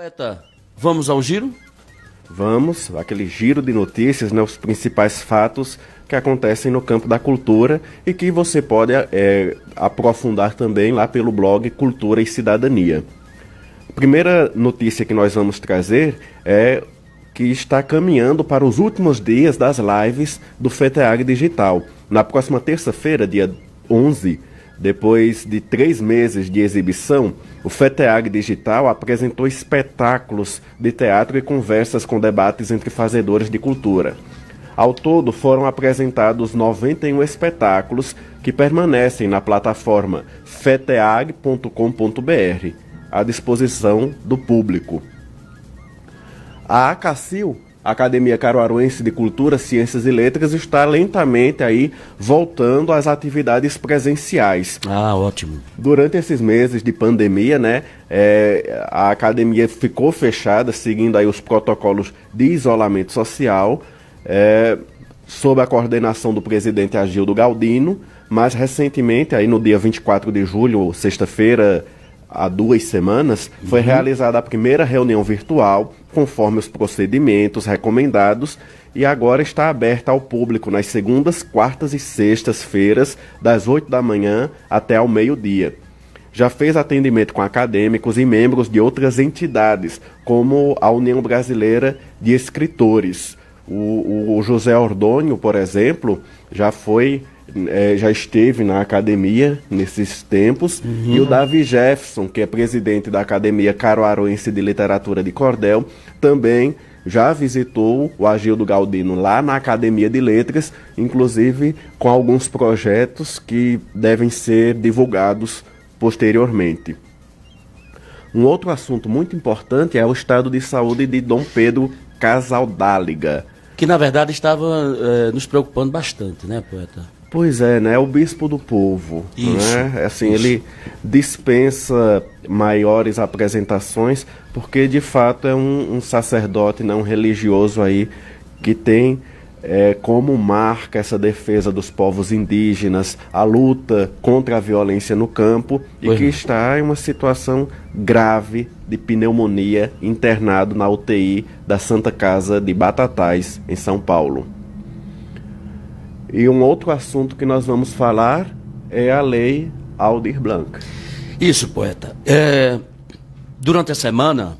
Poeta, vamos ao giro? Vamos, aquele giro de notícias, né, os principais fatos que acontecem no campo da cultura e que você pode aprofundar também lá pelo blog Cultura e Cidadania. A primeira notícia que nós vamos trazer é que está caminhando para os últimos dias das lives do FETEAG Digital. Na próxima terça-feira, dia 11, depois de 3 meses de exibição, o FETEAG Digital apresentou espetáculos de teatro e conversas com debates entre fazedores de cultura. Ao todo, foram apresentados 91 espetáculos que permanecem na plataforma feteag.com.br, à disposição do público. A ACACIL, Academia Caruaruense de Cultura, Ciências e Letras, está lentamente aí voltando às atividades presenciais. Ah, ótimo. Durante esses meses de pandemia, né, a academia ficou fechada, seguindo aí os protocolos de isolamento social, sob a coordenação do presidente Agildo Galdino, mas recentemente, aí no dia 24 de julho, sexta-feira, há 2 semanas, foi realizada a primeira reunião virtual, conforme os procedimentos recomendados, e agora está aberta ao público nas segundas, quartas e sextas-feiras, das 8 da manhã até ao meio-dia. Já fez atendimento com acadêmicos e membros de outras entidades, como a União Brasileira de Escritores. O José Ordônio, por exemplo, já esteve na academia nesses tempos, e o Davi Jefferson, que é presidente da Academia Caruaruense de Literatura de Cordel, também já visitou o Agildo Galdino lá na Academia de Letras, inclusive com alguns projetos que devem ser divulgados posteriormente. Um outro assunto muito importante é o estado de saúde de Dom Pedro Casaldáliga, Que na verdade estava nos preocupando bastante, né, poeta? Pois é, né? O bispo do povo. Isso, né? Assim, isso. Ele dispensa maiores apresentações, porque de fato é um sacerdote, né? Um religioso aí que tem como marca essa defesa dos povos indígenas, a luta contra a violência no campo, e que está em uma situação grave de pneumonia, internado na UTI da Santa Casa de Batatais, em São Paulo. E um outro assunto que nós vamos falar é a Lei Aldir Blanc. Isso, poeta. Durante a semana,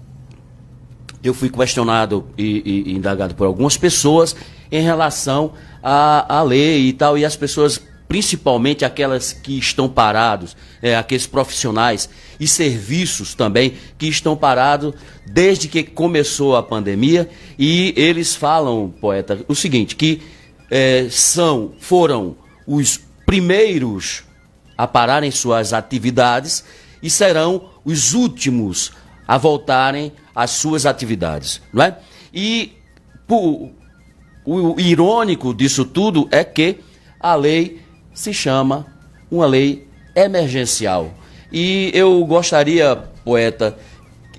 eu fui questionado e indagado por algumas pessoas em relação à lei e tal, e as pessoas, principalmente aquelas que estão parados, aqueles profissionais e serviços também que estão parados desde que começou a pandemia, e eles falam, poeta, o seguinte, que foram os primeiros a pararem suas atividades e serão os últimos a voltarem às suas atividades, não é? E o irônico disso tudo é que a lei se chama uma lei emergencial. E eu gostaria, poeta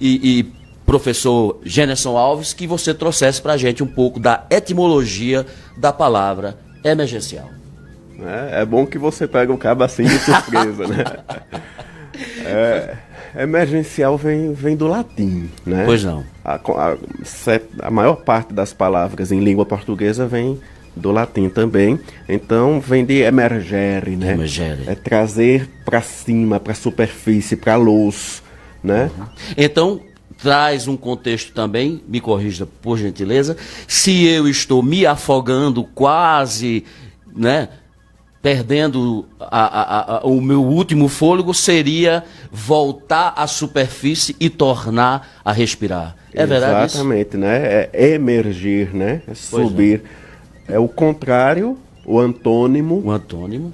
e professor Generson Alves, que você trouxesse para a gente um pouco da etimologia da palavra emergencial. É bom que você pega o cabo assim de surpresa, né? Emergencial vem do latim, né? Pois não. A maior parte das palavras em língua portuguesa vem do latim também. Então vem de emergere, né? Emergere. É trazer para cima, para a superfície, para a luz, né? Então, traz um contexto também, me corrija por gentileza, se eu estou me afogando quase, né, perdendo o meu último fôlego, seria voltar à superfície e tornar a respirar. É verdade isso? Exatamente, né? É emergir, né? É subir. É o contrário, o antônimo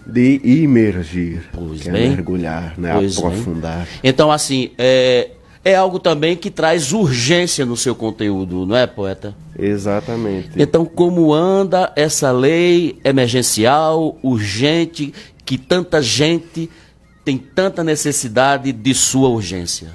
de imergir, que é mergulhar, né? Aprofundar. Então, assim, é algo também que traz urgência no seu conteúdo, não é, poeta? Exatamente. Então, como anda essa lei emergencial, urgente, que tanta gente tem tanta necessidade de sua urgência?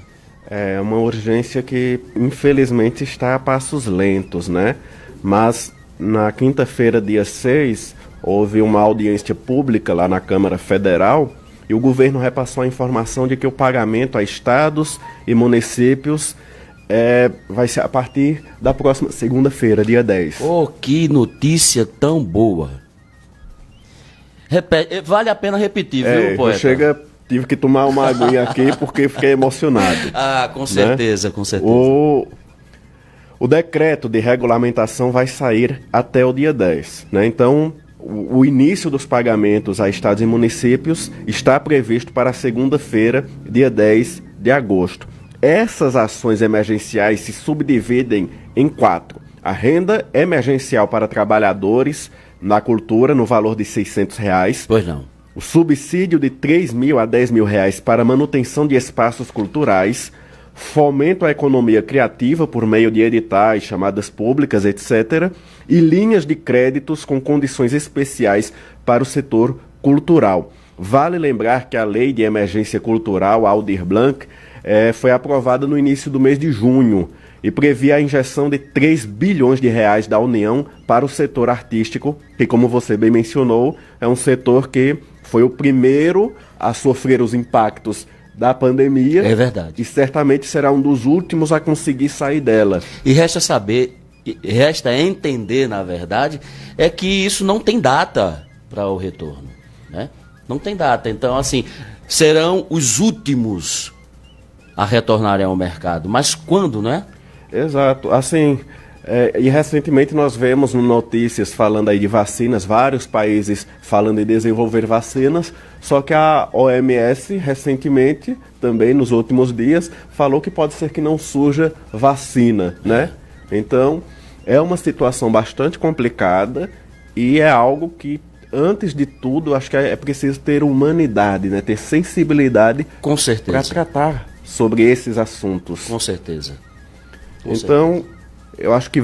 É uma urgência que, infelizmente, está a passos lentos, né? Mas, na quinta-feira, dia 6, houve uma audiência pública lá na Câmara Federal, e o governo repassou a informação de que o pagamento a estados e municípios vai ser a partir da próxima segunda-feira, dia 10. Oh, que notícia tão boa. Vale a pena repetir, viu, poeta? Tive que tomar uma aguinha aqui porque fiquei emocionado. Ah, com certeza, né? Com certeza. O decreto de regulamentação vai sair até o dia 10, né? Então, o início dos pagamentos a estados e municípios está previsto para segunda-feira, dia 10 de agosto. Essas ações emergenciais se subdividem em 4. A renda emergencial para trabalhadores na cultura, no valor de R$600. Pois não. O subsídio de R$3.000 a R$10.000 para manutenção de espaços culturais, fomento à economia criativa por meio de editais, chamadas públicas, etc., e linhas de créditos com condições especiais para o setor cultural. Vale lembrar que a Lei de Emergência Cultural, Aldir Blanc, foi aprovada no início do mês de junho e previa a injeção de R$3 bilhões da União para o setor artístico, que, como você bem mencionou, é um setor que foi o primeiro a sofrer os impactos da pandemia. É verdade. E certamente será um dos últimos a conseguir sair dela. E resta entender, na verdade, é que isso não tem data para o retorno, né? Não tem data. Então, assim, serão os últimos a retornarem ao mercado. Mas quando, né? Exato. Assim, e recentemente nós vemos notícias falando aí de vacinas, vários países falando em desenvolver vacinas, só que a OMS recentemente, também nos últimos dias, falou que pode ser que não surja vacina, né? Então, é uma situação bastante complicada e é algo que, antes de tudo, acho que é preciso ter humanidade, né? Ter sensibilidade para tratar sobre esses assuntos. Com certeza. Então, eu acho que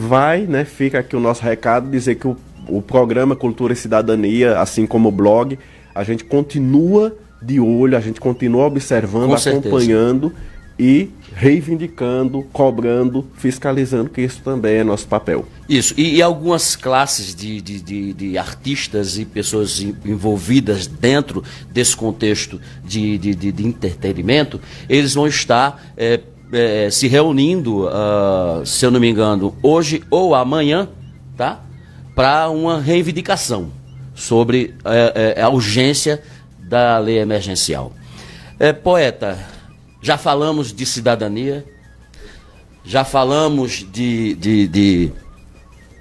né, fica aqui o nosso recado, dizer que o programa Cultura e Cidadania, assim como o blog, a gente continua de olho, a gente continua observando, acompanhando e reivindicando, cobrando, fiscalizando, que isso também é nosso papel. Isso, e algumas classes de artistas e pessoas envolvidas dentro desse contexto de entretenimento, eles vão estar se reunindo, se eu não me engano, hoje ou amanhã, tá? Para uma reivindicação sobre a urgência da lei emergencial. Poeta, já falamos de cidadania, já falamos de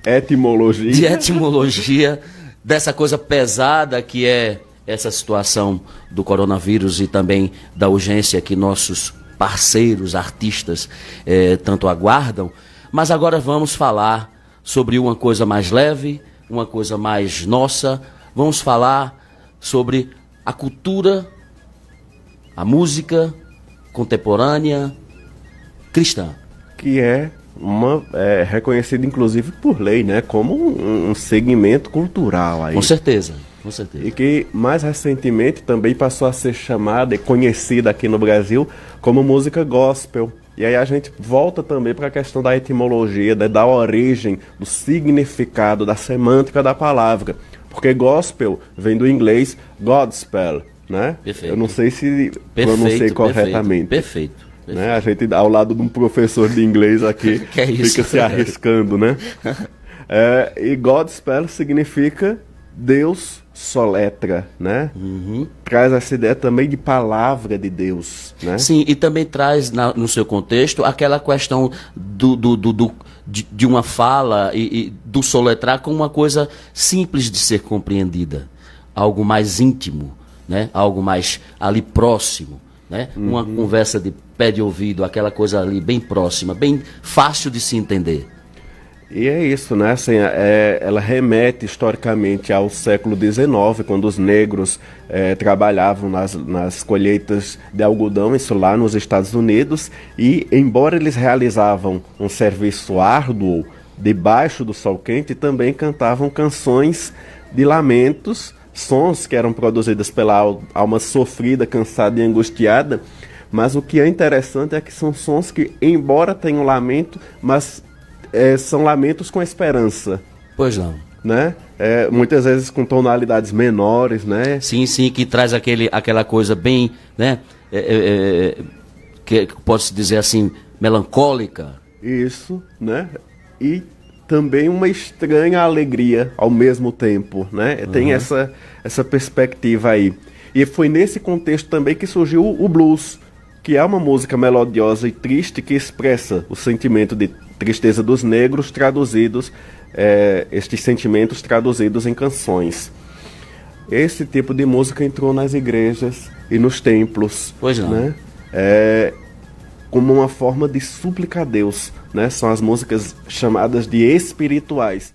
etimologia. De etimologia, dessa coisa pesada que é essa situação do coronavírus e também da urgência que nossos parceiros, artistas, tanto aguardam. Mas agora vamos falar sobre uma coisa mais leve, uma coisa mais nossa. Vamos falar sobre a cultura, a música contemporânea cristã. Que é reconhecida, inclusive, por lei, né? Como um segmento cultural. Aí. Com certeza. Com certeza. E que mais recentemente também passou a ser chamada e conhecida aqui no Brasil como música gospel. E aí a gente volta também para a questão da etimologia, da origem, do significado, da semântica da palavra. Porque gospel vem do inglês Godspell, né? Perfeito. Eu não sei se pronunciei corretamente. Perfeito. Né? A gente, ao lado de um professor de inglês aqui, fica se arriscando, né? E Godspell significa Deus soletra, né? Uhum. Traz essa ideia também de palavra de Deus, né? Sim, e também traz no seu contexto aquela questão de uma fala e do soletrar como uma coisa simples de ser compreendida, algo mais íntimo, né? Algo mais ali próximo, né? Uhum. Uma conversa de pé de ouvido, aquela coisa ali bem próxima, bem fácil de se entender. E é isso, né? Assim, ela remete historicamente ao século XIX, quando os negros trabalhavam nas colheitas de algodão, isso lá nos Estados Unidos, e embora eles realizavam um serviço árduo debaixo do sol quente, também cantavam canções de lamentos, sons que eram produzidos pela alma sofrida, cansada e angustiada, mas o que é interessante é que são sons que, embora tenham lamento, mas são lamentos com esperança. Pois não. Né? Muitas vezes com tonalidades menores, né? Sim, que traz aquela coisa bem, né? Que pode-se dizer assim, melancólica. Isso, né? E também uma estranha alegria ao mesmo tempo, né? Tem essa perspectiva aí. E foi nesse contexto também que surgiu o blues, que é uma música melodiosa e triste que expressa o sentimento de tristeza dos negros traduzidos, estes sentimentos traduzidos em canções. Esse tipo de música entrou nas igrejas e nos templos. Pois não. Né? Como uma forma de súplica a Deus, né? São as músicas chamadas de espirituais.